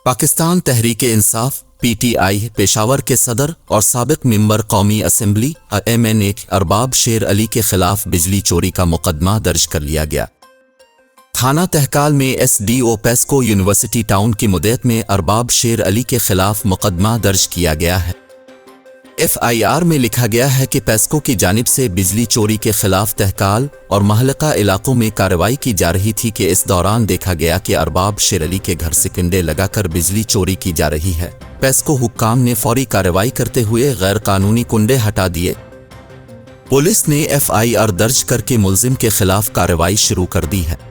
Pakistan Tehreek-e-Insaf (PTI) Peshawar के सदर और साबिक मेंबर कौमी असेंबली MNA अरबाब शेर अली के खिलाफ बिजली चोरी का मुकदमा दर्ज कर लिया गया। थाना तहकाल में SDO पेस्को यूनिवर्सिटी टाउन की मुद्दत में अरबाब शेर अली के खिलाफ मुकदमा दर्ज किया गया है। FIR में लिखा गया है कि पेस्को की जानिब से बिजली चोरी के खिलाफ तहकाल और महलका इलाकों में कार्रवाई की जा रही थी कि इस दौरान देखा गया कि अरबाब शेर अली के घर से कुंडे लगाकर बिजली चोरी की जा रही है। पेस्को हुक्काम ने फौरी कार्रवाई करते हुए गैर कानूनी कुंडे हटा दिए। पुलिस ने FIR दर्ज करके मुल्जिम के खिलाफ कार्रवाई शुरू कर दी है।